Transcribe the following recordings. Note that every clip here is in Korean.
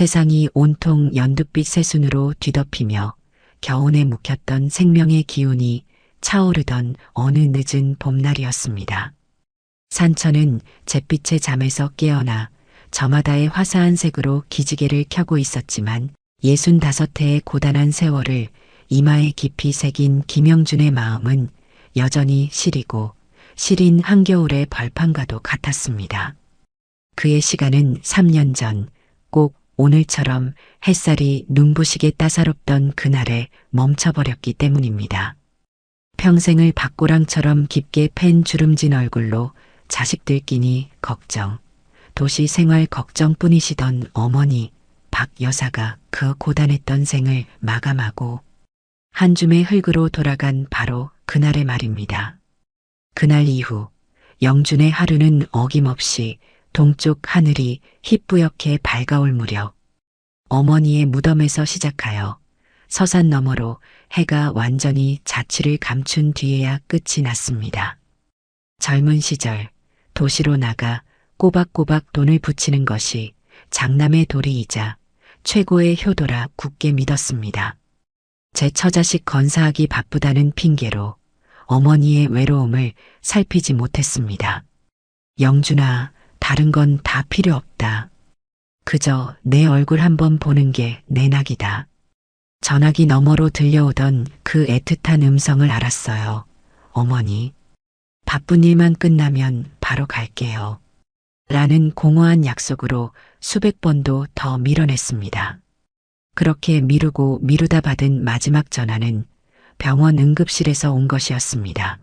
세상이 온통 연두빛 새순으로 뒤덮이며 겨운에 묵혔던 생명의 기운이 차오르던 어느 늦은 봄날이었습니다. 산천은 잿빛의 잠에서 깨어나 저마다의 화사한 색으로 기지개를 켜고 있었지만 65해의 고단한 세월을 이마에 깊이 새긴 김영준의 마음은 여전히 시리고 시린 한겨울의 벌판과도 같았습니다. 그의 시간은 3년 전 꼭 오늘처럼 햇살이 눈부시게 따사롭던 그날에 멈춰버렸기 때문입니다. 평생을 밭고랑처럼 깊게 팬 주름진 얼굴로 자식들 끼니 걱정, 도시 생활 걱정뿐이시던 어머니 박 여사가 그 고단했던 생을 마감하고 한 줌의 흙으로 돌아간 바로 그날의 말입니다. 그날 이후 영준의 하루는 어김없이 동쪽 하늘이 희뿌옇게 밝아올 무렵 어머니의 무덤에서 시작하여 서산 너머로 해가 완전히 자취를 감춘 뒤에야 끝이 났습니다. 젊은 시절 도시로 나가 꼬박꼬박 돈을 붙이는 것이 장남의 도리이자 최고의 효도라 굳게 믿었습니다. 제 처자식 건사하기 바쁘다는 핑계로 어머니의 외로움을 살피지 못했습니다. 영준아, 다른 건 다 필요 없다. 그저 내 얼굴 한번 보는 게 내 낙이다. 전화기 너머로 들려오던 그 애틋한 음성을 알았어요. 어머니, 바쁜 일만 끝나면 바로 갈게요. 라는 공허한 약속으로 수백 번도 더 밀어냈습니다. 그렇게 미루고 미루다 받은 마지막 전화는 병원 응급실에서 온 것이었습니다.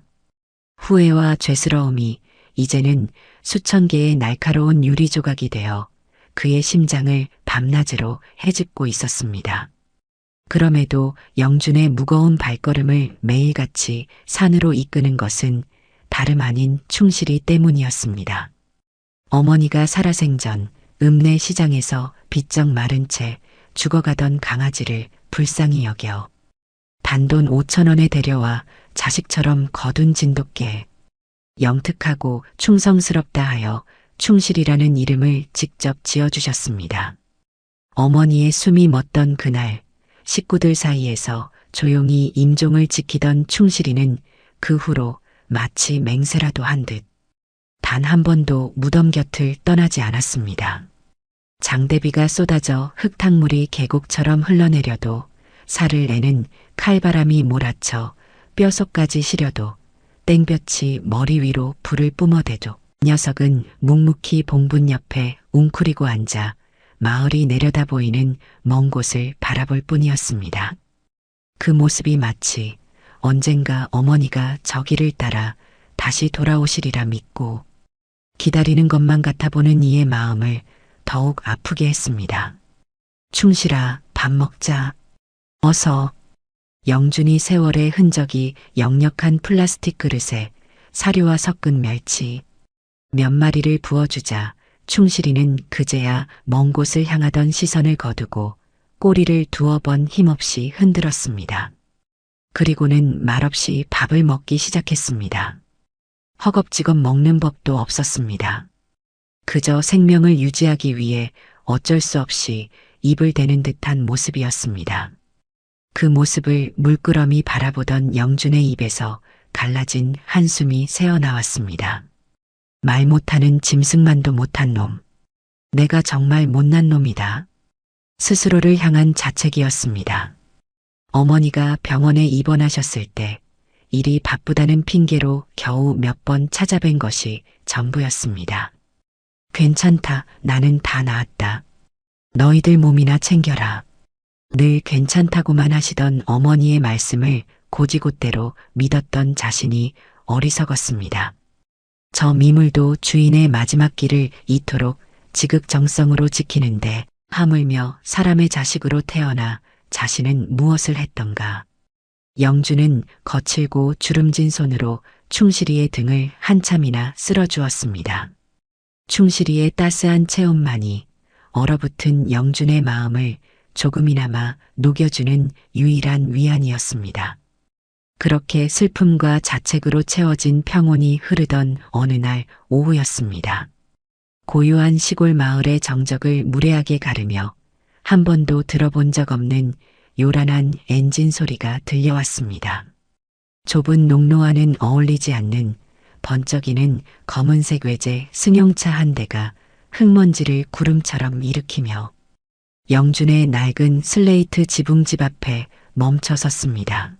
후회와 죄스러움이 이제는 수천 개의 날카로운 유리 조각이 되어 그의 심장을 밤낮으로 헤집고 있었습니다. 그럼에도 영준의 무거운 발걸음을 매일같이 산으로 이끄는 것은 다름 아닌 충실이 때문이었습니다. 어머니가 살아생전 읍내 시장에서 비쩍 마른 채 죽어가던 강아지를 불쌍히 여겨 단돈 5,000원에 데려와 자식처럼 거둔 진돗개, 영특하고 충성스럽다 하여 충실이라는 이름을 직접 지어주셨습니다. 어머니의 숨이 멎던 그날 식구들 사이에서 조용히 임종을 지키던 충실이는 그 후로 마치 맹세라도 한 듯 단 한 번도 무덤 곁을 떠나지 않았습니다. 장대비가 쏟아져 흙탕물이 계곡처럼 흘러내려도 살을 내는 칼바람이 몰아쳐 뼛속까지 시려도 땡볕이 머리 위로 불을 뿜어대도 녀석은 묵묵히 봉분 옆에 웅크리고 앉아 마을이 내려다 보이는 먼 곳을 바라볼 뿐이었습니다. 그 모습이 마치 언젠가 어머니가 저 길을 따라 다시 돌아오시리라 믿고 기다리는 것만 같아 보는 이의 마음을 더욱 아프게 했습니다. 충실아, 밥 먹자. 어서. 영준이 세월의 흔적이 역력한 플라스틱 그릇에 사료와 섞은 멸치 몇 마리를 부어주자 충실이는 그제야 먼 곳을 향하던 시선을 거두고 꼬리를 두어 번 힘없이 흔들었습니다. 그리고는 말없이 밥을 먹기 시작했습니다. 허겁지겁 먹는 법도 없었습니다. 그저 생명을 유지하기 위해 어쩔 수 없이 입을 대는 듯한 모습이었습니다. 그 모습을 물끄러미 바라보던 영준의 입에서 갈라진 한숨이 새어나왔습니다. 말 못하는 짐승만도 못한 놈. 내가 정말 못난 놈이다. 스스로를 향한 자책이었습니다. 어머니가 병원에 입원하셨을 때 일이 바쁘다는 핑계로 겨우 몇 번 찾아뵌 것이 전부였습니다. 괜찮다. 나는 다 나았다. 너희들 몸이나 챙겨라. 늘 괜찮다고만 하시던 어머니의 말씀을 고지곳대로 믿었던 자신이 어리석었습니다. 저 미물도 주인의 마지막 길을 이토록 지극정성으로 지키는데 하물며 사람의 자식으로 태어나 자신은 무엇을 했던가. 영준은 거칠고 주름진 손으로 충실이의 등을 한참이나 쓸어주었습니다. 충실이의 따스한 체온만이 얼어붙은 영준의 마음을 조금이나마 녹여주는 유일한 위안이었습니다. 그렇게 슬픔과 자책으로 채워진 평온이 흐르던 어느 날 오후였습니다. 고요한 시골 마을의 정적을 무례하게 가르며 한 번도 들어본 적 없는 요란한 엔진 소리가 들려왔습니다. 좁은 농로와는 어울리지 않는 번쩍이는 검은색 외제 승용차 한 대가 흙먼지를 구름처럼 일으키며 영준의 낡은 슬레이트 지붕집 앞에 멈춰 섰습니다.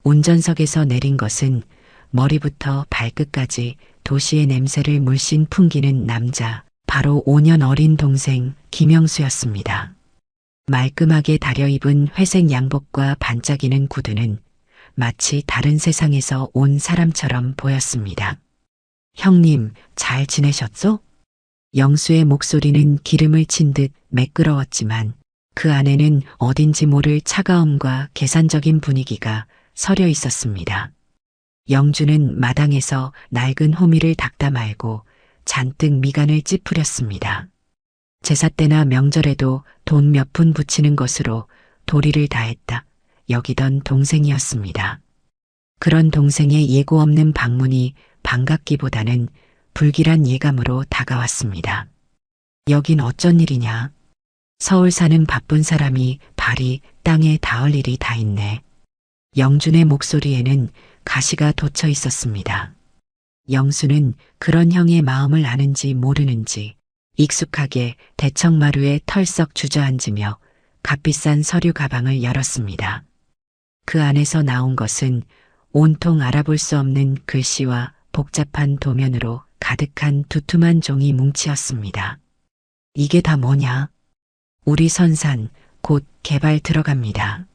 운전석에서 내린 것은 머리부터 발끝까지 도시의 냄새를 물씬 풍기는 남자, 바로 5년 어린 동생 김영수였습니다. 말끔하게 다려입은 회색 양복과 반짝이는 구두는 마치 다른 세상에서 온 사람처럼 보였습니다. 형님, 잘 지내셨소? 영수의 목소리는 기름을 친 듯 매끄러웠지만 그 안에는 어딘지 모를 차가움과 계산적인 분위기가 서려 있었습니다. 영주는 마당에서 낡은 호미를 닦다 말고 잔뜩 미간을 찌푸렸습니다. 제사 때나 명절에도 돈 몇 푼 붙이는 것으로 도리를 다했다 여기던 동생이었습니다. 그런 동생의 예고 없는 방문이 반갑기보다는 불길한 예감으로 다가왔습니다. 여긴 어쩐 일이냐? 서울 사는 바쁜 사람이 발이 땅에 닿을 일이 다 있네. 영준의 목소리에는 가시가 돋쳐 있었습니다. 영수는 그런 형의 마음을 아는지 모르는지 익숙하게 대청마루에 털썩 주저앉으며 값비싼 서류 가방을 열었습니다. 그 안에서 나온 것은 온통 알아볼 수 없는 글씨와 복잡한 도면으로 가득한 두툼한 종이 뭉치였습니다. 이게 다 뭐냐? 우리 선산 곧 개발 들어갑니다.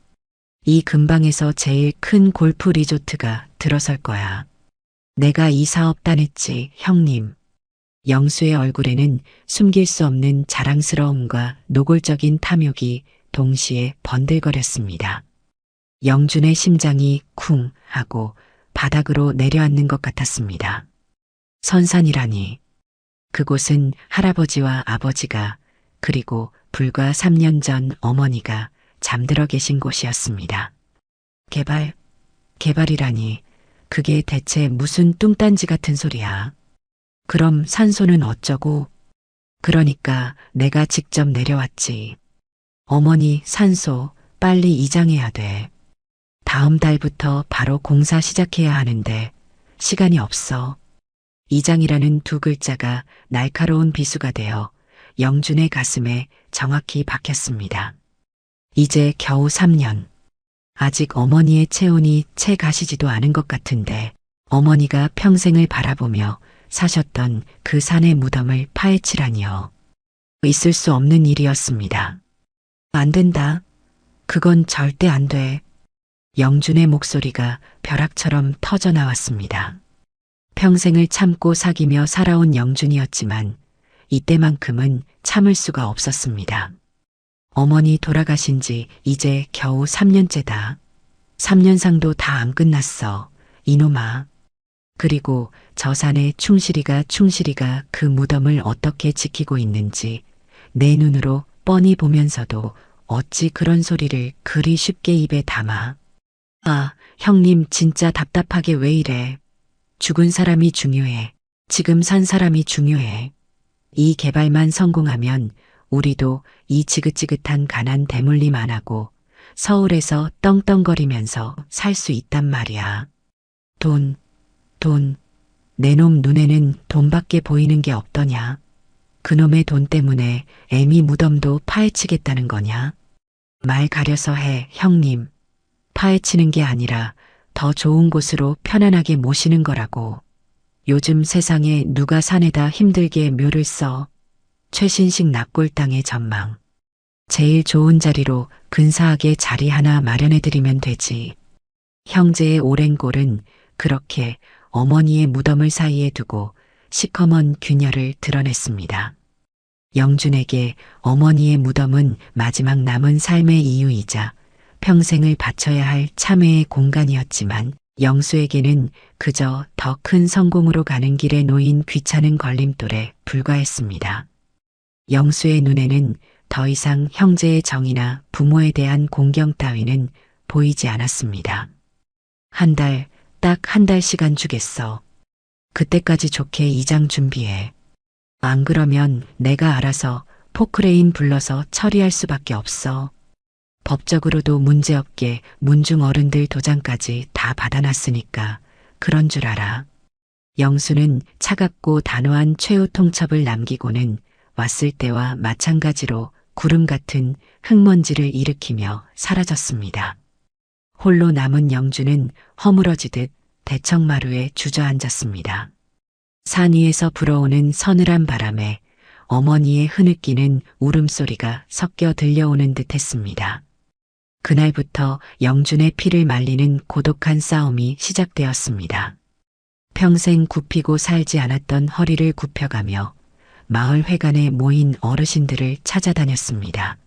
이 근방에서 제일 큰 골프 리조트가 들어설 거야. 내가 이 사업 따냈지, 형님. 영수의 얼굴에는 숨길 수 없는 자랑스러움과 노골적인 탐욕이 동시에 번들거렸습니다. 영준의 심장이 쿵 하고 바닥으로 내려앉는 것 같았습니다. 선산이라니. 그곳은 할아버지와 아버지가 그리고 불과 3년 전 어머니가 잠들어 계신 곳이었습니다. 개발이라니. 그게 대체 무슨 뚱딴지 같은 소리야. 그럼 산소는 어쩌고? 그러니까 내가 직접 내려왔지. 어머니 산소 빨리 이장해야 돼. 다음 달부터 바로 공사 시작해야 하는데 시간이 없어. 이장이라는 두 글자가 날카로운 비수가 되어 영준의 가슴에 정확히 박혔습니다. 이제 겨우 3년. 아직 어머니의 체온이 채 가시지도 않은 것 같은데 어머니가 평생을 바라보며 사셨던 그 산의 무덤을 파헤치라니요. 있을 수 없는 일이었습니다. 안 된다. 그건 절대 안 돼. 영준의 목소리가 벼락처럼 터져 나왔습니다. 평생을 참고 사귀며 살아온 영준이었지만 이때만큼은 참을 수가 없었습니다. 어머니 돌아가신 지 이제 겨우 3년째다. 3년상도 다 안 끝났어. 이놈아. 그리고 저 산의 충실이가 그 무덤을 어떻게 지키고 있는지 내 눈으로 뻔히 보면서도 어찌 그런 소리를 그리 쉽게 입에 담아. 아, 형님 진짜 답답하게 왜 이래. 죽은 사람이 중요해. 지금 산 사람이 중요해. 이 개발만 성공하면 우리도 이 지긋지긋한 가난 대물림 안 하고 서울에서 떵떵거리면서 살 수 있단 말이야. 돈. 내 놈 눈에는 돈밖에 보이는 게 없더냐. 그놈의 돈 때문에 애미 무덤도 파헤치겠다는 거냐. 말 가려서 해, 형님. 파헤치는 게 아니라 더 좋은 곳으로 편안하게 모시는 거라고. 요즘 세상에 누가 산에다 힘들게 묘를 써. 최신식 납골 땅의 전망. 제일 좋은 자리로 근사하게 자리 하나 마련해드리면 되지. 형제의 오랜 골은 그렇게 어머니의 무덤을 사이에 두고 시커먼 균열을 드러냈습니다. 영준에게 어머니의 무덤은 마지막 남은 삶의 이유이자 평생을 바쳐야 할 참회의 공간이었지만 영수에게는 그저 더 큰 성공으로 가는 길에 놓인 귀찮은 걸림돌에 불과했습니다. 영수의 눈에는 더 이상 형제의 정이나 부모에 대한 공경 따위는 보이지 않았습니다. 딱 한 달 시간 주겠어. 그때까지 좋게 이장 준비해. 안 그러면 내가 알아서 포크레인 불러서 처리할 수밖에 없어. 법적으로도 문제없게 문중 어른들 도장까지 다 받아놨으니까 그런 줄 알아. 영수는 차갑고 단호한 최후 통첩을 남기고는 왔을 때와 마찬가지로 구름 같은 흙먼지를 일으키며 사라졌습니다. 홀로 남은 영주는 허물어지듯 대청마루에 주저앉았습니다. 산 위에서 불어오는 서늘한 바람에 어머니의 흐느끼는 울음소리가 섞여 들려오는 듯 했습니다. 그날부터 영준의 피를 말리는 고독한 싸움이 시작되었습니다. 평생 굽히고 살지 않았던 허리를 굽혀가며 마을 회관에 모인 어르신들을 찾아다녔습니다.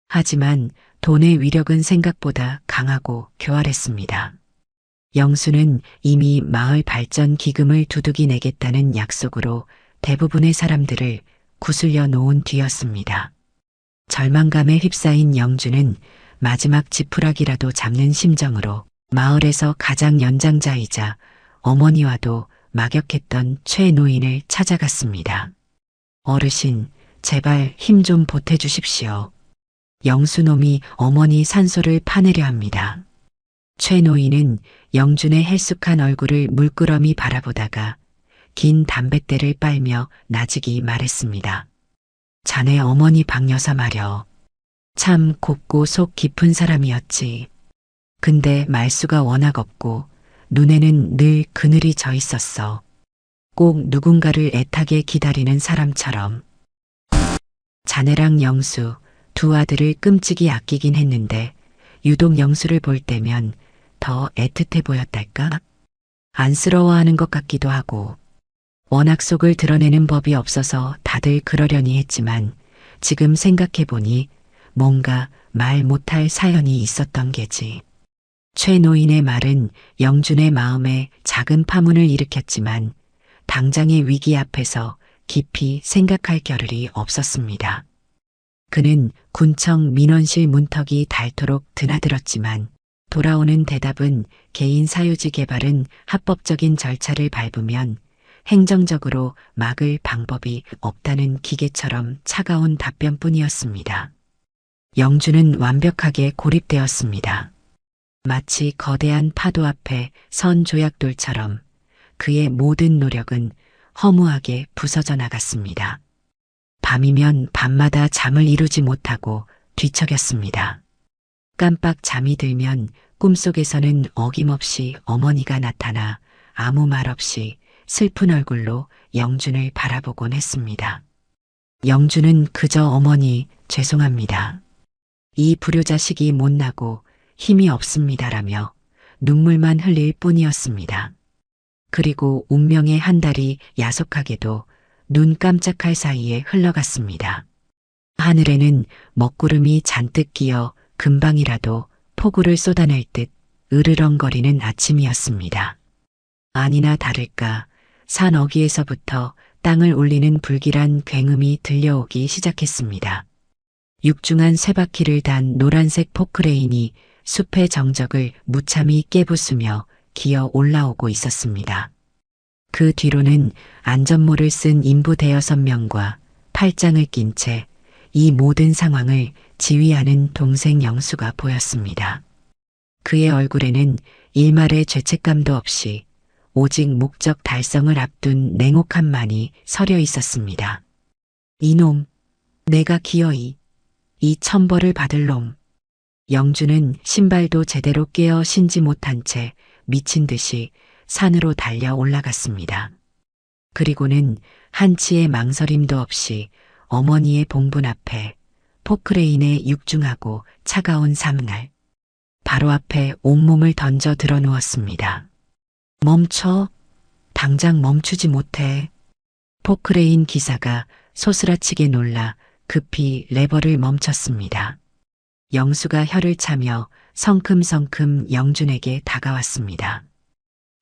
하지만 돈의 위력은 생각보다 강하고 교활했습니다. 영수는 이미 마을 발전 기금을 두둑이 내겠다는 약속으로 대부분의 사람들을 구슬려 놓은 뒤였습니다. 절망감에 휩싸인 영주는 마지막 지푸라기라도 잡는 심정으로 마을에서 가장 연장자이자 어머니와도 막역했던 최 노인을 찾아갔습니다. 어르신, 제발 힘 좀 보태주십시오. 영수놈이 어머니 산소를 파내려 합니다. 최 노인은 영준의 헬쑥한 얼굴을 물끄러미 바라보다가 긴 담뱃대를 빨며 나직이 말했습니다. 자네 어머니 박여사 말여. 참 곱고 속 깊은 사람이었지. 근데 말수가 워낙 없고 눈에는 늘 그늘이 져 있었어. 꼭 누군가를 애타게 기다리는 사람처럼. 자네랑 영수 두 아들을 끔찍이 아끼긴 했는데 유독 영수를 볼 때면 더 애틋해 보였달까? 안쓰러워하는 것 같기도 하고. 워낙 속을 드러내는 법이 없어서 다들 그러려니 했지만 지금 생각해보니 뭔가 말 못할 사연이 있었던 게지. 최 노인의 말은 영준의 마음에 작은 파문을 일으켰지만 당장의 위기 앞에서 깊이 생각할 겨를이 없었습니다. 그는 군청 민원실 문턱이 닳도록 드나들었지만 돌아오는 대답은 개인 사유지 개발은 합법적인 절차를 밟으면 행정적으로 막을 방법이 없다는 기계처럼 차가운 답변뿐이었습니다. 영주는 완벽하게 고립되었습니다. 마치 거대한 파도 앞에 선 조약돌처럼 그의 모든 노력은 허무하게 부서져 나갔습니다. 밤이면 밤마다 잠을 이루지 못하고 뒤척였습니다. 깜빡 잠이 들면 꿈속에서는 어김없이 어머니가 나타나 아무 말 없이 슬픈 얼굴로 영준을 바라보곤 했습니다. 영준은 그저 어머니 죄송합니다. 이 불효자식이 못나고 힘이 없습니다라며 눈물만 흘릴 뿐이었습니다. 그리고 운명의 한 달이 야속하게도 눈 깜짝할 사이에 흘러갔습니다. 하늘에는 먹구름이 잔뜩 끼어 금방이라도 폭우를 쏟아낼 듯 으르렁거리는 아침이었습니다. 아니나 다를까 산 어귀에서부터 땅을 울리는 불길한 굉음이 들려오기 시작했습니다. 육중한 쇠바퀴를 단 노란색 포크레인이 숲의 정적을 무참히 깨부수며 기어 올라오고 있었습니다. 그 뒤로는 안전모를 쓴 인부 대여섯 명과 팔짱을 낀 채 이 모든 상황을 지휘하는 동생 영수가 보였습니다. 그의 얼굴에는 일말의 죄책감도 없이 오직 목적 달성을 앞둔 냉혹함만이 서려 있었습니다. 이놈, 내가 기어이 이 천벌을 받을 놈. 영주는 신발도 제대로 깨어 신지 못한 채 미친 듯이 산으로 달려 올라갔습니다. 그리고는 한치의 망설임도 없이 어머니의 봉분 앞에 포크레인에 육중하고 차가운 삼날 바로 앞에 온몸을 던져 드러누웠습니다. 멈춰. 당장 멈추지 못해. 포크레인 기사가 소스라치게 놀라 급히 레버를 멈췄습니다. 영수가 혀를 차며 성큼성큼 영준에게 다가왔습니다.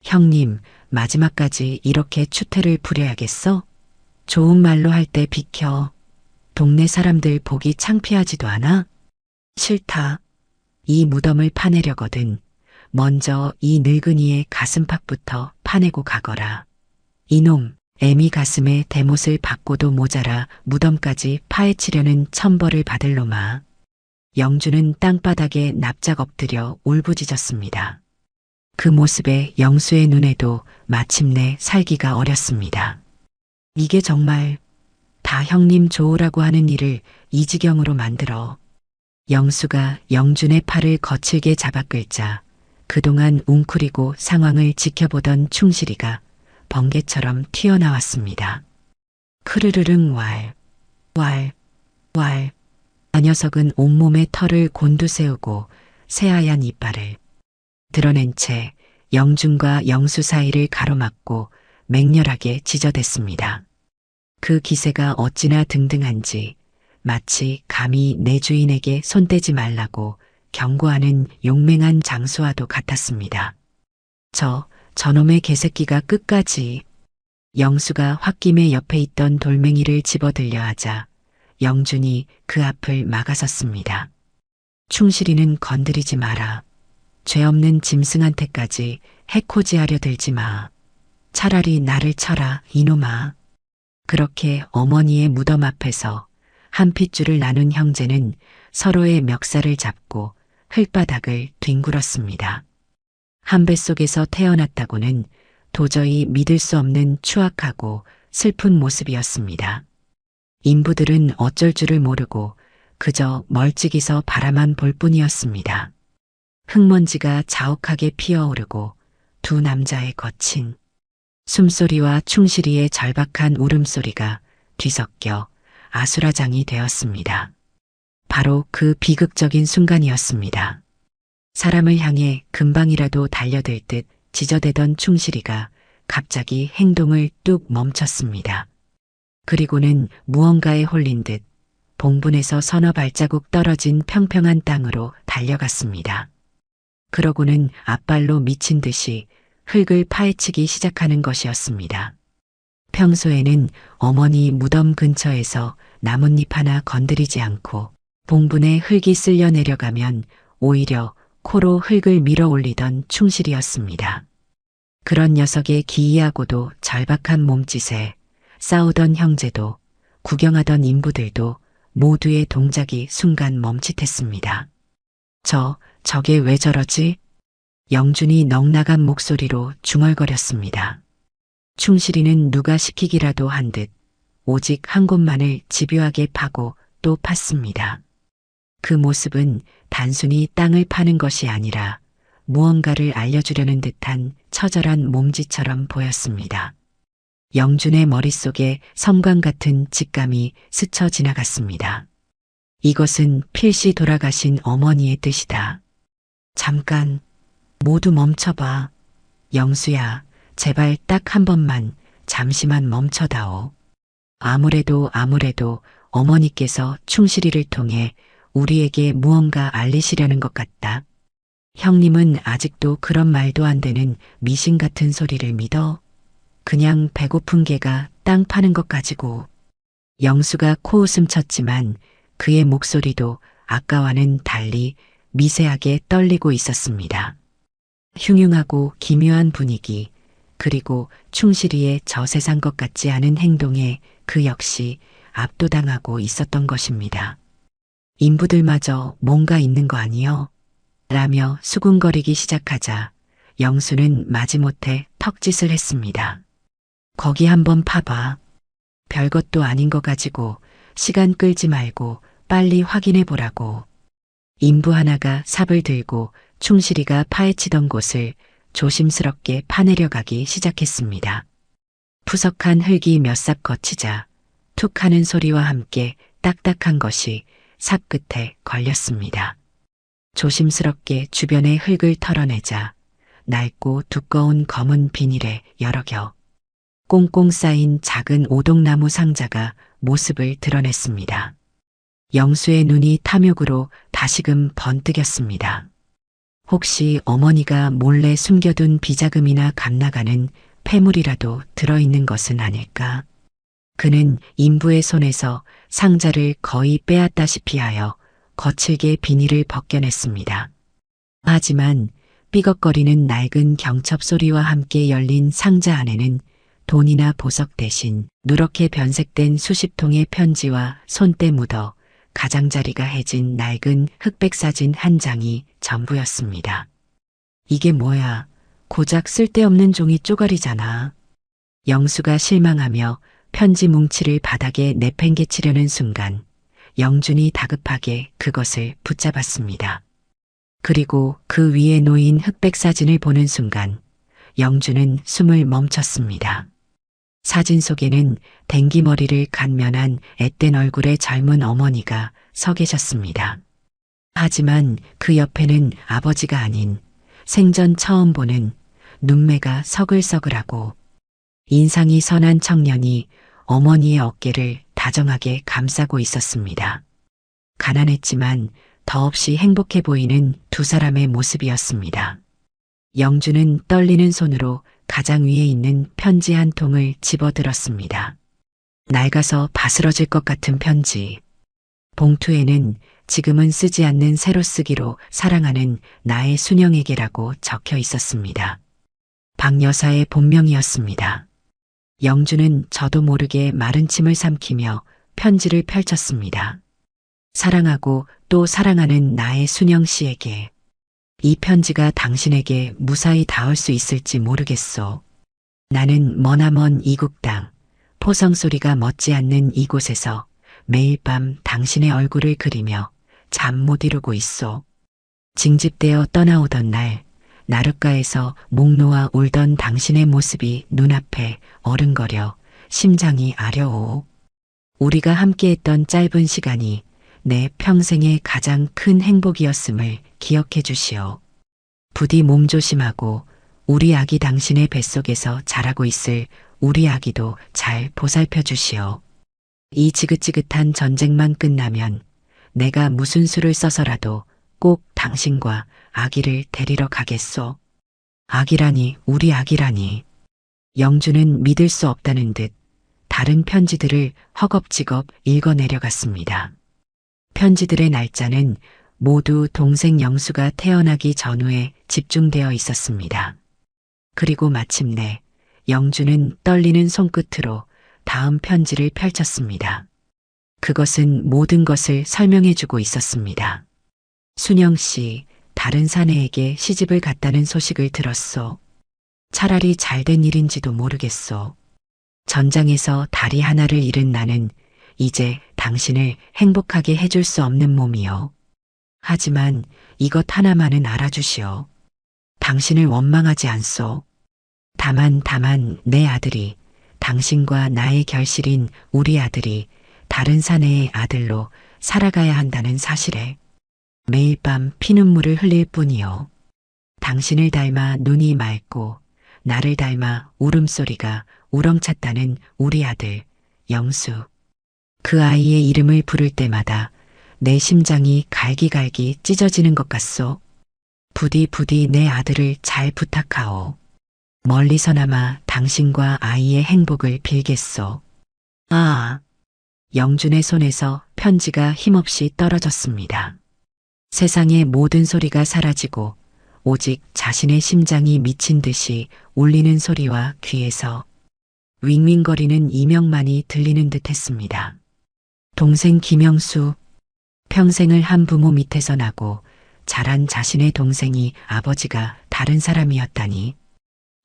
형님, 마지막까지 이렇게 추태를 부려야겠어? 좋은 말로 할 때 비켜. 동네 사람들 보기 창피하지도 않아? 싫다. 이 무덤을 파내려거든 먼저 이 늙은이의 가슴팍부터 파내고 가거라. 이놈, 애미 가슴에 대못을 받고도 모자라 무덤까지 파헤치려는 천벌을 받을 놈아. 영주는 땅바닥에 납작 엎드려 울부짖었습니다. 그 모습에 영수의 눈에도 마침내 살기가 어렸습니다. 이게 정말 다 형님 좋으라고 하는 일을 이 지경으로 만들어. 영수가 영준의 팔을 거칠게 잡아 끌자 그동안 웅크리고 상황을 지켜보던 충실이가 번개처럼 튀어나왔습니다. 크르르릉 왈, 왈, 왈. 아 녀석은 온몸에 털을 곤두세우고 새하얀 이빨을 드러낸 채 영준과 영수 사이를 가로막고 맹렬하게 지저댔습니다. 그 기세가 어찌나 등등한지 마치 감히 내 주인에게 손대지 말라고 경고하는 용맹한 장수와도 같았습니다. 저놈의 개새끼가 끝까지. 영수가 홧김에 옆에 있던 돌멩이를 집어들려 하자 영준이 그 앞을 막아섰습니다. 충실이는 건드리지 마라. 죄 없는 짐승한테까지 해코지하려 들지 마. 차라리 나를 쳐라, 이놈아. 그렇게 어머니의 무덤 앞에서 한 핏줄을 나눈 형제는 서로의 멱살을 잡고 흙바닥을 뒹굴었습니다. 한 뱃속에서 태어났다고는 도저히 믿을 수 없는 추악하고 슬픈 모습이었습니다. 인부들은 어쩔 줄을 모르고 그저 멀찍이서 바라만 볼 뿐이었습니다. 흙먼지가 자욱하게 피어오르고 두 남자의 거친 숨소리와 충실이의 절박한 울음소리가 뒤섞여 아수라장이 되었습니다. 바로 그 비극적인 순간이었습니다. 사람을 향해 금방이라도 달려들 듯 지저대던 충실이가 갑자기 행동을 뚝 멈췄습니다. 그리고는 무언가에 홀린 듯 봉분에서 서너 발자국 떨어진 평평한 땅으로 달려갔습니다. 그러고는 앞발로 미친 듯이 흙을 파헤치기 시작하는 것이었습니다. 평소에는 어머니 무덤 근처에서 나뭇잎 하나 건드리지 않고 봉분에 흙이 쓸려 내려가면 오히려 코로 흙을 밀어 올리던 충실이었습니다. 그런 녀석의 기이하고도 절박한 몸짓에 싸우던 형제도 구경하던 인부들도 모두의 동작이 순간 멈칫했습니다. 저게 왜 저러지? 영준이 넉나간 목소리로 중얼거렸습니다. 충실이는 누가 시키기라도 한 듯 오직 한 곳만을 집요하게 파고 또 팠습니다. 그 모습은 단순히 땅을 파는 것이 아니라 무언가를 알려주려는 듯한 처절한 몸짓처럼 보였습니다. 영준의 머릿속에 섬광 같은 직감이 스쳐 지나갔습니다. 이것은 필시 돌아가신 어머니의 뜻이다. 잠깐, 모두 멈춰봐. 영수야, 제발 딱 한 번만, 잠시만 멈춰다오. 아무래도 어머니께서 충실이를 통해 우리에게 무언가 알리시려는 것 같다. 형님은 아직도 그런 말도 안 되는 미신 같은 소리를 믿어? 그냥 배고픈 개가 땅 파는 것 가지고. 영수가 코웃음 쳤지만 그의 목소리도 아까와는 달리 미세하게 떨리고 있었습니다. 흉흉하고 기묘한 분위기, 그리고 충실이의 저 세상 것 같지 않은 행동에 그 역시 압도당하고 있었던 것입니다. 인부들마저 뭔가 있는 거 아니요? 라며 수군거리기 시작하자 영수는 마지못해 턱짓을 했습니다. 거기 한번 파봐. 별것도 아닌 거 가지고 시간 끌지 말고 빨리 확인해 보라고. 인부 하나가 삽을 들고 충실이가 파헤치던 곳을 조심스럽게 파내려가기 시작했습니다. 푸석한 흙이 몇 삽 거치자 툭 하는 소리와 함께 딱딱한 것이 삽 끝에 걸렸습니다. 조심스럽게 주변의 흙을 털어내자 낡고 두꺼운 검은 비닐에 여러 겨 꽁꽁 쌓인 작은 오동나무 상자가 모습을 드러냈습니다. 영수의 눈이 탐욕으로 다시금 번뜩였습니다. 혹시 어머니가 몰래 숨겨둔 비자금이나 값나가는 폐물이라도 들어있는 것은 아닐까? 그는 인부의 손에서 상자를 거의 빼앗다시피 하여 거칠게 비닐을 벗겨냈습니다. 하지만 삐걱거리는 낡은 경첩 소리와 함께 열린 상자 안에는 돈이나 보석 대신 누렇게 변색된 수십 통의 편지와 손때 묻어 가장자리가 해진 낡은 흑백 사진 한 장이 전부였습니다. 이게 뭐야? 고작 쓸데없는 종이 쪼가리잖아. 영수가 실망하며 편지 뭉치를 바닥에 내팽개치려는 순간 영준이 다급하게 그것을 붙잡았습니다. 그리고 그 위에 놓인 흑백 사진을 보는 순간 영준은 숨을 멈췄습니다. 사진 속에는 댕기머리를 간면한 앳된 얼굴의 젊은 어머니가 서 계셨습니다. 하지만 그 옆에는 아버지가 아닌 생전 처음 보는 눈매가 서글서글하고 인상이 선한 청년이 어머니의 어깨를 다정하게 감싸고 있었습니다. 가난했지만 더없이 행복해 보이는 두 사람의 모습이었습니다. 영주는 떨리는 손으로 가장 위에 있는 편지 한 통을 집어들었습니다. 낡아서 바스러질 것 같은 편지. 봉투에는 지금은 쓰지 않는 새로 쓰기로 사랑하는 나의 순영에게라고 적혀 있었습니다. 박 여사의 본명이었습니다. 영주는 저도 모르게 마른 침을 삼키며 편지를 펼쳤습니다. 사랑하고 또 사랑하는 나의 순영 씨에게. 이 편지가 당신에게 무사히 닿을 수 있을지 모르겠소. 나는 머나먼 이국 땅, 포성 소리가 멎지 않는 이곳에서 매일 밤 당신의 얼굴을 그리며 잠 못 이루고 있소. 징집되어 떠나오던 날, 나룻가에서 목 놓아 울던 당신의 모습이 눈앞에 어른거려 심장이 아려오. 우리가 함께했던 짧은 시간이 내 평생의 가장 큰 행복이었음을 기억해 주시오. 부디 몸조심하고 우리 아기 당신의 뱃속에서 자라고 있을 우리 아기도 잘 보살펴 주시오. 이 지긋지긋한 전쟁만 끝나면 내가 무슨 수를 써서라도 꼭 당신과 아기를 데리러 가겠소. 아기라니, 우리 아기라니. 영주는 믿을 수 없다는 듯 다른 편지들을 허겁지겁 읽어 내려갔습니다. 편지들의 날짜는 모두 동생 영수가 태어나기 전후에 집중되어 있었습니다. 그리고 마침내 영주는 떨리는 손끝으로 다음 편지를 펼쳤습니다. 그것은 모든 것을 설명해주고 있었습니다. 순영 씨, 다른 사내에게 시집을 갔다는 소식을 들었소. 차라리 잘된 일인지도 모르겠소. 전장에서 다리 하나를 잃은 나는 이제 당신을 행복하게 해줄 수 없는 몸이요. 하지만 이것 하나만은 알아주시오. 당신을 원망하지 않소. 다만 내 아들이, 당신과 나의 결실인 우리 아들이 다른 사내의 아들로 살아가야 한다는 사실에 매일 밤 피눈물을 흘릴 뿐이요. 당신을 닮아 눈이 맑고 나를 닮아 울음소리가 우렁찼다는 우리 아들 영수. 그 아이의 이름을 부를 때마다 내 심장이 갈기갈기 찢어지는 것 같소. 부디 내 아들을 잘 부탁하오. 멀리서나마 당신과 아이의 행복을 빌겠소. 아, 영준의 손에서 편지가 힘없이 떨어졌습니다. 세상의 모든 소리가 사라지고 오직 자신의 심장이 미친 듯이 울리는 소리와 귀에서 윙윙거리는 이명만이 들리는 듯 했습니다. 동생 김영수, 평생을 한 부모 밑에서 나고 자란 자신의 동생이 아버지가 다른 사람이었다니.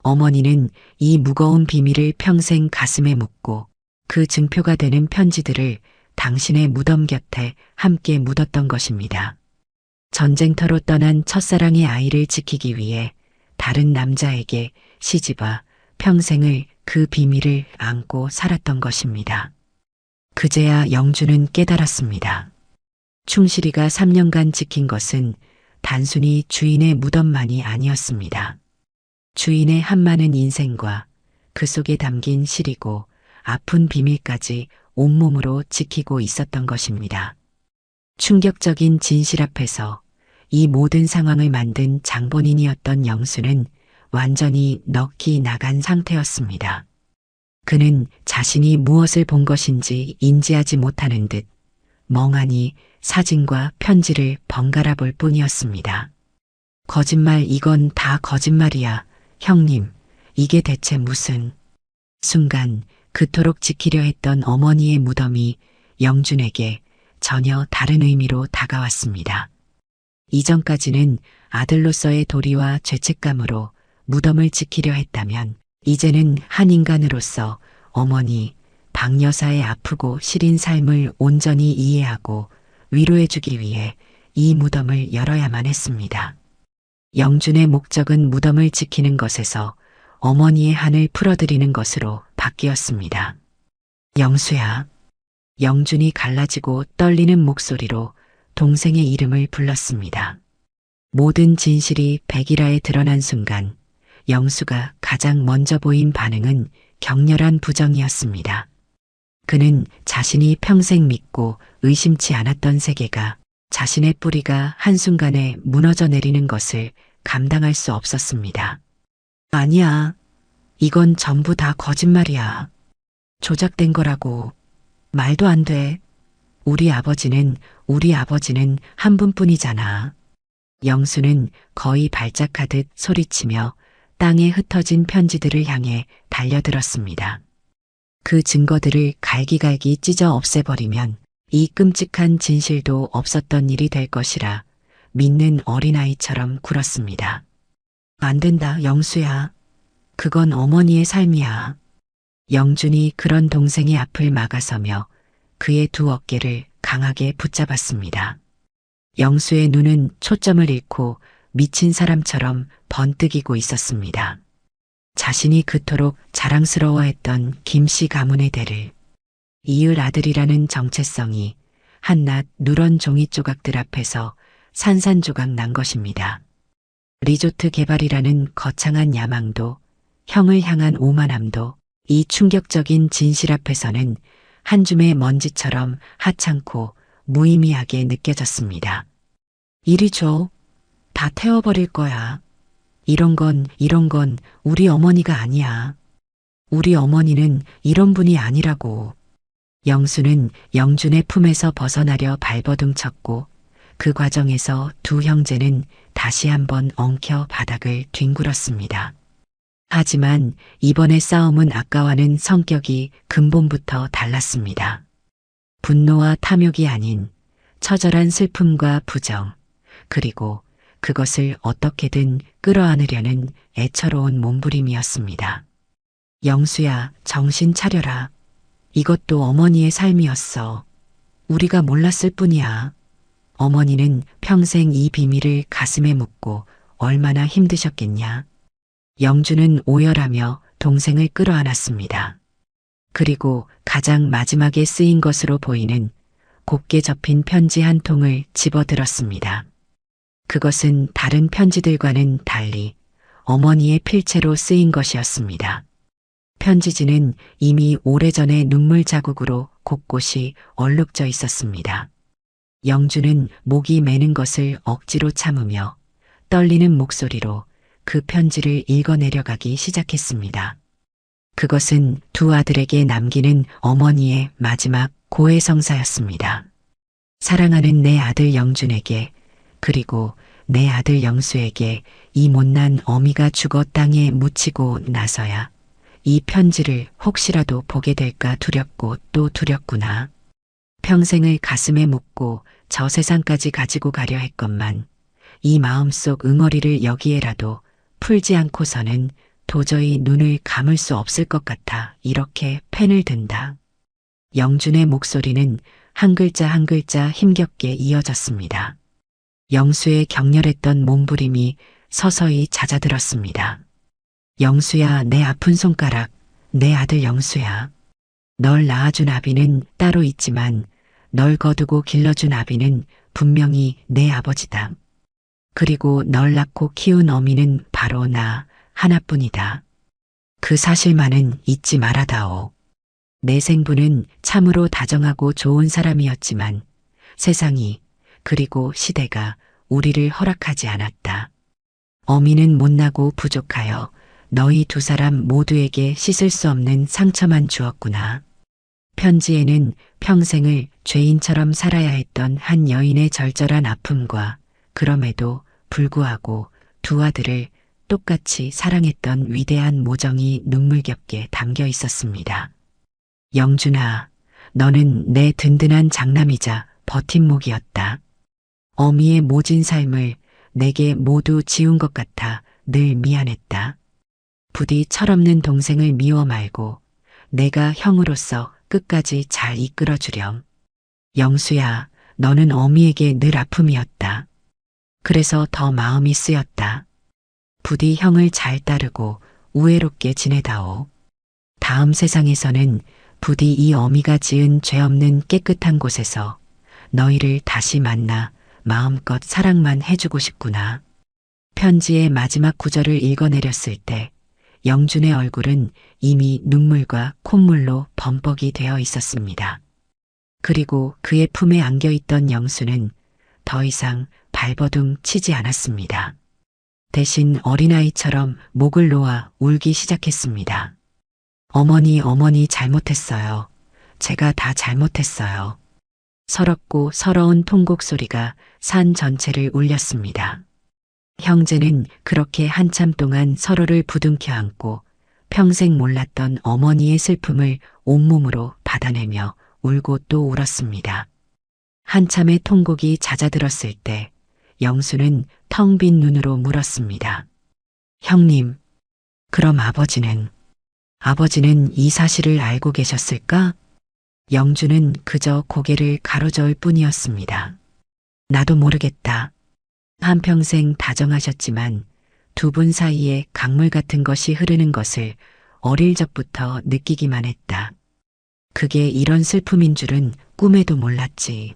어머니는 이 무거운 비밀을 평생 가슴에 묻고 그 증표가 되는 편지들을 당신의 무덤 곁에 함께 묻었던 것입니다. 전쟁터로 떠난 첫사랑의 아이를 지키기 위해 다른 남자에게 시집와 평생을 그 비밀을 안고 살았던 것입니다. 그제야 영주는 깨달았습니다. 충실이가 3년간 지킨 것은 단순히 주인의 무덤만이 아니었습니다. 주인의 한많은 인생과 그 속에 담긴 시리고 아픈 비밀까지 온몸으로 지키고 있었던 것입니다. 충격적인 진실 앞에서 이 모든 상황을 만든 장본인이었던 영수는 완전히 넋이 나간 상태였습니다. 그는 자신이 무엇을 본 것인지 인지하지 못하는 듯 멍하니 사진과 편지를 번갈아 볼 뿐이었습니다. 거짓말, 이건 다 거짓말이야. 형님, 이게 대체 무슨... 순간 그토록 지키려 했던 어머니의 무덤이 영준에게 전혀 다른 의미로 다가왔습니다. 이전까지는 아들로서의 도리와 죄책감으로 무덤을 지키려 했다면 이제는 한 인간으로서 어머니, 박 여사의 아프고 시린 삶을 온전히 이해하고 위로해주기 위해 이 무덤을 열어야만 했습니다. 영준의 목적은 무덤을 지키는 것에서 어머니의 한을 풀어드리는 것으로 바뀌었습니다. 영수야. 영준이 갈라지고 떨리는 목소리로 동생의 이름을 불렀습니다. 모든 진실이 백일하에 드러난 순간 영수가 가장 먼저 보인 반응은 격렬한 부정이었습니다. 그는 자신이 평생 믿고 의심치 않았던 세계가 자신의 뿌리가 한순간에 무너져 내리는 것을 감당할 수 없었습니다. 아니야. 이건 전부 다 거짓말이야. 조작된 거라고. 말도 안 돼. 우리 아버지는 한 분뿐이잖아. 영수는 거의 발작하듯 소리치며 땅에 흩어진 편지들을 향해 달려들었습니다. 그 증거들을 갈기갈기 찢어 없애버리면 이 끔찍한 진실도 없었던 일이 될 것이라 믿는 어린아이처럼 굴었습니다. 안 된다, 영수야. 그건 어머니의 삶이야. 영준이 그런 동생의 앞을 막아서며 그의 두 어깨를 강하게 붙잡았습니다. 영수의 눈은 초점을 잃고 미친 사람처럼 번뜩이고 있었습니다. 자신이 그토록 자랑스러워했던 김씨 가문의 대를 이을 아들이라는 정체성이 한낱 누런 종이 조각들 앞에서 산산조각 난 것입니다. 리조트 개발이라는 거창한 야망도 형을 향한 오만함도 이 충격적인 진실 앞에서는 한 줌의 먼지처럼 하찮고 무의미하게 느껴졌습니다. 이리 줘. 다 태워버릴 거야. 이런 건 우리 어머니가 아니야. 우리 어머니는 이런 분이 아니라고. 영수는 영준의 품에서 벗어나려 발버둥 쳤고 그 과정에서 두 형제는 다시 한번 엉켜 바닥을 뒹굴었습니다. 하지만 이번의 싸움은 아까와는 성격이 근본부터 달랐습니다. 분노와 탐욕이 아닌 처절한 슬픔과 부정, 그리고 그것을 어떻게든 끌어안으려는 애처로운 몸부림이었습니다. 영수야, 정신 차려라. 이것도 어머니의 삶이었어. 우리가 몰랐을 뿐이야. 어머니는 평생 이 비밀을 가슴에 묻고 얼마나 힘드셨겠냐. 영준은 오열하며 동생을 끌어안았습니다. 그리고 가장 마지막에 쓰인 것으로 보이는 곱게 접힌 편지 한 통을 집어들었습니다. 그것은 다른 편지들과는 달리 어머니의 필체로 쓰인 것이었습니다. 편지지는 이미 오래전에 눈물 자국으로 곳곳이 얼룩져 있었습니다. 영준은 목이 메는 것을 억지로 참으며 떨리는 목소리로 그 편지를 읽어내려가기 시작했습니다. 그것은 두 아들에게 남기는 어머니의 마지막 고해성사였습니다. 사랑하는 내 아들 영준에게, 그리고 내 아들 영수에게 이 못난 어미가 죽어 땅에 묻히고 나서야 이 편지를 혹시라도 보게 될까 두렵고 또 두렵구나. 평생을 가슴에 묻고 저 세상까지 가지고 가려 했건만 이 마음속 응어리를 여기에라도 풀지 않고서는 도저히 눈을 감을 수 없을 것 같아 이렇게 펜을 든다. 영준의 목소리는 한 글자 한 글자 힘겹게 이어졌습니다. 영수의 격렬했던 몸부림이 서서히 잦아들었습니다. 영수야, 내 아픈 손가락, 내 아들 영수야. 널 낳아준 아비는 따로 있지만 널 거두고 길러준 아비는 분명히 내 아버지다. 그리고 널 낳고 키운 어미는 바로 나 하나뿐이다. 그 사실만은 잊지 말아다오. 내 생부는 참으로 다정하고 좋은 사람이었지만 세상이, 그리고 시대가 우리를 허락하지 않았다. 어미는 못나고 부족하여 너희 두 사람 모두에게 씻을 수 없는 상처만 주었구나. 편지에는 평생을 죄인처럼 살아야 했던 한 여인의 절절한 아픔과 그럼에도 불구하고 두 아들을 똑같이 사랑했던 위대한 모정이 눈물겹게 담겨 있었습니다. 영준아, 너는 내 든든한 장남이자 버팀목이었다. 어미의 모진 삶을 내게 모두 지운 것 같아 늘 미안했다. 부디 철없는 동생을 미워 말고 내가 형으로서 끝까지 잘 이끌어주렴. 영수야, 너는 어미에게 늘 아픔이었다. 그래서 더 마음이 쓰였다. 부디 형을 잘 따르고 우애롭게 지내다오. 다음 세상에서는 부디 이 어미가 지은 죄 없는 깨끗한 곳에서 너희를 다시 만나 마음껏 사랑만 해주고 싶구나. 편지의 마지막 구절을 읽어내렸을 때 영준의 얼굴은 이미 눈물과 콧물로 범벅이 되어 있었습니다. 그리고 그의 품에 안겨있던 영수는 더 이상 발버둥 치지 않았습니다. 대신 어린아이처럼 목을 놓아 울기 시작했습니다. 어머니 잘못했어요. 제가 다 잘못했어요. 서럽고 서러운 통곡 소리가 산 전체를 울렸습니다. 형제는 그렇게 한참 동안 서로를 부둥켜 안고 평생 몰랐던 어머니의 슬픔을 온몸으로 받아내며 울고 또 울었습니다. 한참의 통곡이 잦아들었을 때 영수는 텅 빈 눈으로 물었습니다. 형님, 그럼 아버지는 이 사실을 알고 계셨을까? 영준은 그저 고개를 가로저을 뿐이었습니다. 나도 모르겠다. 한평생 다정하셨지만 두 분 사이에 강물 같은 것이 흐르는 것을 어릴 적부터 느끼기만 했다. 그게 이런 슬픔인 줄은 꿈에도 몰랐지.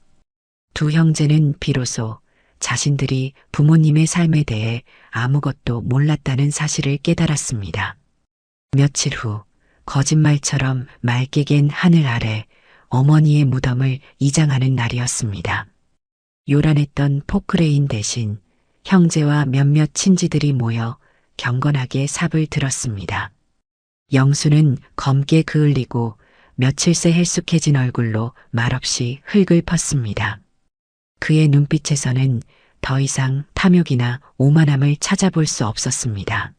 두 형제는 비로소 자신들이 부모님의 삶에 대해 아무것도 몰랐다는 사실을 깨달았습니다. 며칠 후 거짓말처럼 맑게 갠 하늘 아래 어머니의 무덤을 이장하는 날이었습니다. 요란했던 포크레인 대신 형제와 몇몇 친지들이 모여 경건하게 삽을 들었습니다. 영수는 검게 그을리고 며칠 새 헬쑥해진 얼굴로 말없이 흙을 펐습니다. 그의 눈빛에서는 더 이상 탐욕이나 오만함을 찾아볼 수 없었습니다.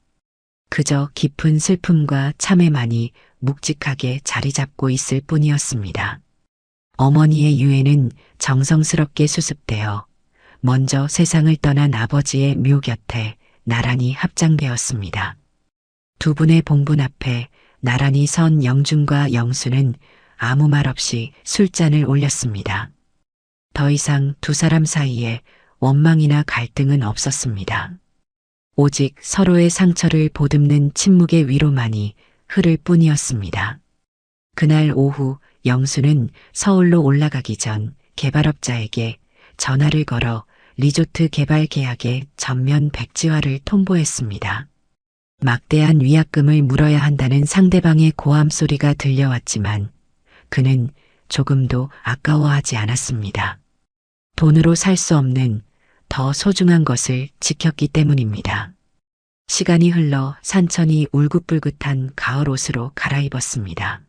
그저 깊은 슬픔과 참회만이 묵직하게 자리 잡고 있을 뿐이었습니다. 어머니의 유해는 정성스럽게 수습되어 먼저 세상을 떠난 아버지의 묘 곁에 나란히 합장되었습니다. 두 분의 봉분 앞에 나란히 선 영준과 영수는 아무 말 없이 술잔을 올렸습니다. 더 이상 두 사람 사이에 원망이나 갈등은 없었습니다. 오직 서로의 상처를 보듬는 침묵의 위로만이 흐를 뿐이었습니다. 그날 오후 영수는 서울로 올라가기 전 개발업자에게 전화를 걸어 리조트 개발 계약의 전면 백지화를 통보했습니다. 막대한 위약금을 물어야 한다는 상대방의 고함 소리가 들려왔지만 그는 조금도 아까워하지 않았습니다. 돈으로 살 수 없는 더 소중한 것을 지켰기 때문입니다. 시간이 흘러 산천이 울긋불긋한 가을 옷으로 갈아입었습니다.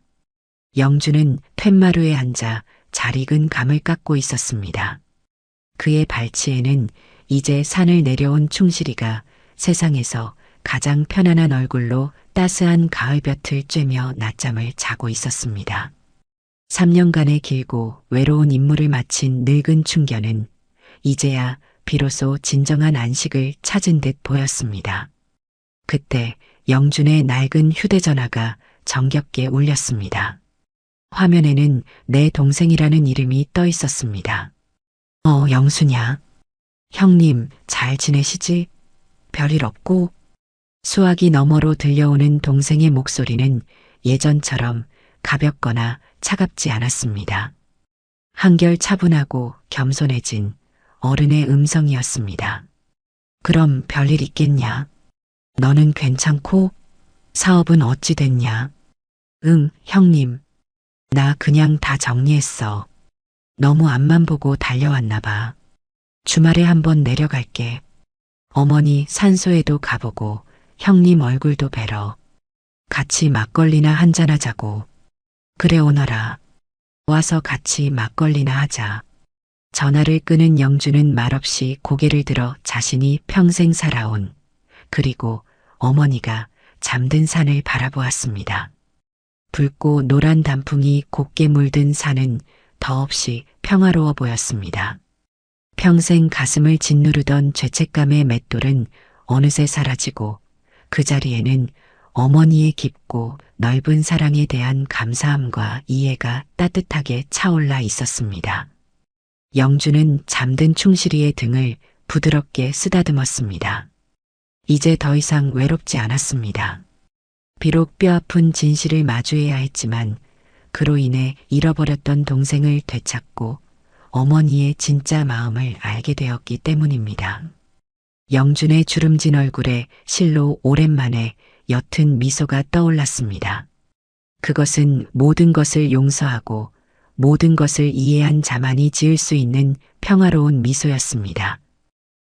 영주는 툇마루에 앉아 잘 익은 감을 깎고 있었습니다. 그의 발치에는 이제 산을 내려온 충실이가 세상에서 가장 편안한 얼굴로 따스한 가을볕을 쬐며 낮잠을 자고 있었습니다. 3년간의 길고 외로운 임무를 마친 늙은 충견은 이제야 비로소 진정한 안식을 찾은 듯 보였습니다. 그때 영준의 낡은 휴대전화가 정겹게 울렸습니다. 화면에는 내 동생이라는 이름이 떠 있었습니다. 영수냐? 형님 잘 지내시지? 별일 없고? 수화기 너머로 들려오는 동생의 목소리는 예전처럼 가볍거나 차갑지 않았습니다. 한결 차분하고 겸손해진 어른의 음성이었습니다. 그럼 별일 있겠냐? 너는 괜찮고? 사업은 어찌 됐냐? 응, 형님. 나 그냥 다 정리했어. 너무 앞만 보고 달려왔나 봐. 주말에 한번 내려갈게. 어머니 산소에도 가보고 형님 얼굴도 뵈러. 같이 막걸리나 한잔하자고. 그래 오너라. 와서 같이 막걸리나 하자. 전화를 끄는 영주는 말없이 고개를 들어 자신이 평생 살아온 그리고 어머니가 잠든 산을 바라보았습니다. 붉고 노란 단풍이 곱게 물든 산은 더없이 평화로워 보였습니다. 평생 가슴을 짓누르던 죄책감의 맷돌은 어느새 사라지고 그 자리에는 어머니의 깊고 넓은 사랑에 대한 감사함과 이해가 따뜻하게 차올라 있었습니다. 영주는 잠든 충실이의 등을 부드럽게 쓰다듬었습니다. 이제 더 이상 외롭지 않았습니다. 비록 뼈아픈 진실을 마주해야 했지만 그로 인해 잃어버렸던 동생을 되찾고 어머니의 진짜 마음을 알게 되었기 때문입니다. 영준의 주름진 얼굴에 실로 오랜만에 옅은 미소가 떠올랐습니다. 그것은 모든 것을 용서하고 모든 것을 이해한 자만이 지을 수 있는 평화로운 미소였습니다.